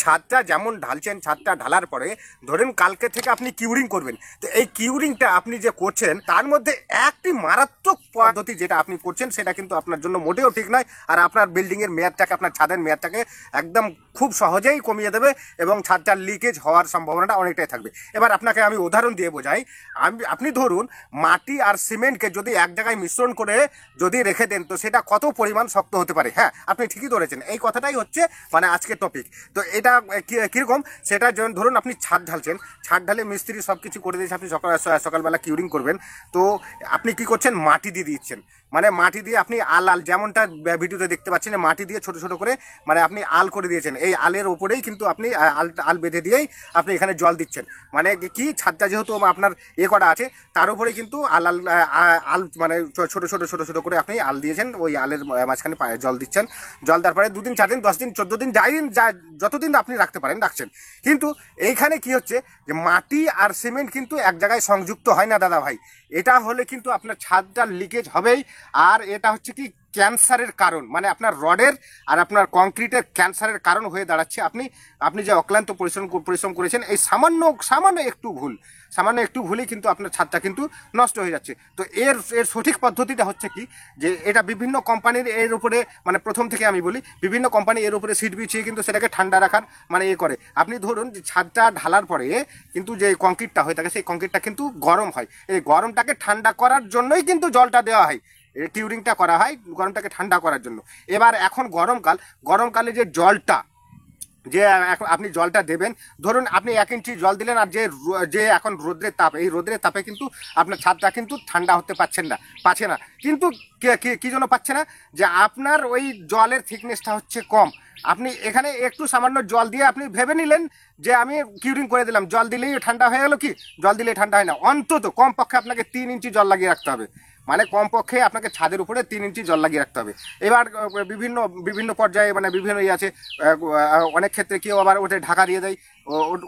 ছাদটা যেমন ঢালছেন, ছাদটা ঢালার পরে ধরেন কালকে থেকে আপনি কিউরিং করবেন। তো এই কিউরিংটা আপনি যে করছেন তার মধ্যে একটি মারাত্মক পদ্ধতি যেটা আপনি করছেন সেটা কিন্তু আপনার জন্য মোটেও ঠিক নয়। আর আপনার বিল্ডিংয়ের মেয়াদটাকে, আপনার ছাদের মেয়াদটাকে একদম খুব সহজেই কমিয়ে দেবে এবং ছাদটার লিকেজ হওয়ার সম্ভাবনাটা অনেকটাই থাকবে। এবার আপনাকে আমি উদাহরণ দিয়ে বোঝাই। আপনি ধরুন মাটি আর সিমেন্টকে যদি এক জায়গায় মিশ্রণ করে যদি রেখে দেন তো সেটা কত পরিমাণ শক্ত হতে পারে। হ্যাঁ, আপনি ঠিকই ধরেছেন, এই কথাটাই হচ্ছে মানে আজকের টপিক। তো এটা কীরকম, সেটা যেমন ধরুন আপনি ছাদ ঢালছেন, ছাদ ঢালে মিস্ত্রি সব কিছু করে দিয়েছে, আপনি সকালবেলা কিউরিং করবেন। তো আপনি কি করছেন, মাটি দিয়ে দিচ্ছেন। মানে মাটি দিয়ে আপনি আল যেমনটা ভিডিওতে দেখতে পাচ্ছেন, মাটি দিয়ে ছোট ছোট করে মানে আপনি আল করে দিয়েছেন। এই আলের ওপরেই কিন্তু আপনি আল বেঁধে দিয়েই আপনি এখানে জল দিচ্ছেন। মানে কি, ছাদটা যেহেতু আপনার করা আছে তার উপরে কিন্তু আল মানে ছোট ছোট ছোট ছোট করে আপনি আল দিয়েছেন, ওই আলের মাঝখানে জল দিচ্ছেন। জল দেওয়ার পরে 2 দিন 4 দিন 10 দিন 14 দিন যাই দিন যতদিন আপনি রাখতে পারেন রাখছেন। কিন্তু এইখানে কি হচ্ছে যে মাটি আর সিমেন্ট কিন্তু এক জায়গায় সংযুক্ত হয় না দাদা ভাই। এটা হলে কিন্তু আপনার ছাদটা লিকেজ হবেই। আর এটা হচ্ছে কি ক্যান্সারের কারণ, মানে আপনার রডের আর আপনার কংক্রিটের ক্যান্সারের কারণ হয়ে দাঁড়াচ্ছে। আপনি যে অক্লান্ত পরিশ্রম করেছেন, এই সামান্য একটু ভুলেই কিন্তু আপনার ছাদটা কিন্তু নষ্ট হয়ে যাচ্ছে। তো এর সঠিক পদ্ধতিটা হচ্ছে কি, যে এটা বিভিন্ন কোম্পানির এর উপরে, মানে প্রথম থেকে আমি বলি, বিভিন্ন কোম্পানি এর উপরে সিট বিছিয়ে কিন্তু সেটাকে ঠান্ডা রাখার মানে করে। আপনি ধরুন যে ছাদটা ঢালার পরে কিন্তু যে কংক্রিটটা হয়ে থাকে সেই কংক্রিটটা কিন্তু গরম হয়। এই গরমটাকে ঠান্ডা করার জন্যই কিন্তু জলটা দেওয়া হয়, কিউরিংটা করা হয় গরমটাকে ঠান্ডা করার জন্য। এবার এখন গরমকালে যে জলটা যে এখন আপনি জলটা দেবেন, ধরুন আপনি 1 ইঞ্চি জল দিলেন, আর যে এখন রোদ্রের তাপ, এই রোদ্রের তাপে কিন্তু আপনার ছাদটা কিন্তু ঠান্ডা হতে পারছে না। কিন্তু কি জন্য পাচ্ছে না, যে আপনার ওই জলের থিকনেসটা হচ্ছে কম। আপনি এখানে একটু সামান্য জল দিয়ে আপনি ভেবে নিলেন যে আমি কিউরিং করে দিলাম, জল দিলেই ঠান্ডা হয়ে গেল। কি, জল দিলেই ঠান্ডা হয় না। অন্তত কমপক্ষে আপনাকে 3 ইঞ্চি জল লাগিয়ে রাখতে হবে। মানে কমপক্ষে আপনাকে ছাদের উপরে 3 ইঞ্চি জল লাগিয়ে রাখতে হবে। এবার বিভিন্ন পর্যায়ে মানে বিভিন্ন আছে, অনেক ক্ষেত্রে কেউ আবার ওটা ঢাকা দিয়ে দেয়,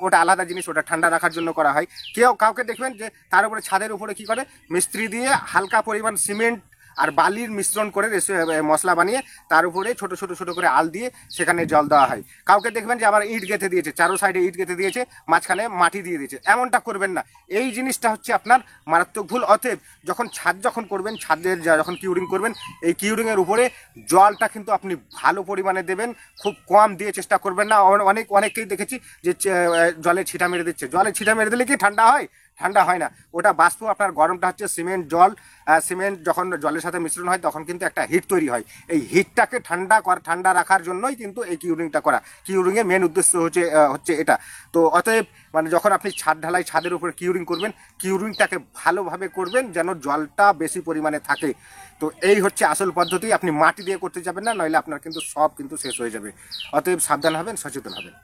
ওটা আলাদা জিনিস, ওটা ঠান্ডা রাখার জন্য করা হয়। কাউকে দেখবেন যে তার উপরে ছাদের উপরে কি করে, মিস্ত্রি দিয়ে হালকা পরিমাণ সিমেন্ট আর বালির মিশ্রণ করে মশলা বানিয়ে তার উপরে ছোট ছোট ছোট করে আল দিয়ে সেখানে জল দেওয়া হয়। কাউকে দেখবেন যে আবার ইট গেঁথে দিয়েছে, চারো সাইডে ইট গেঁথে দিয়েছে, মাঝখানে মাটি দিয়ে দিয়েছে। এমনটা করবেন না, এই জিনিসটা হচ্ছে আপনার মারাত্মক ভুল। অতএব যখন করবেন, ছাদের যখন কিউরিং করবেন, এই কিউরিংয়ের উপরে জলটা কিন্তু আপনি ভালো পরিমাণে দেবেন, খুব কম দিয়ে চেষ্টা করবেন না। অনেককেই দেখেছি যে জলে ছিটা মেরে দিচ্ছে। জলে ছিটা মেরে দিলে কি ঠান্ডা হয়? ঠান্ডা হয় না, ওটা বাষ্প। আপনার গরমটা হচ্ছে সিমেন্ট যখন জলের সাথে মিশ্রণ হয় তখন কিন্তু একটা হিট তৈরি হয়। এই হিটটাকে ঠান্ডা রাখার জন্যই কিন্তু এই কিউরিংটা করা। কিউরিংয়ের মেন উদ্দেশ্য হচ্ছে এটা। তো অতএব মানে যখন আপনি ছাদের উপরে কিউরিং করবেন, কিউরিংটাকে ভালোভাবে করবেন যেন জলটা বেশি পরিমাণে থাকে। তো এই হচ্ছে আসল পদ্ধতি। আপনি মাটি দিয়ে করতে যাবেন না, নইলে আপনার কিন্তু সব কিন্তু শেষ হয়ে যাবে। অতএব সাবধান হবেন, সচেতন হবেন।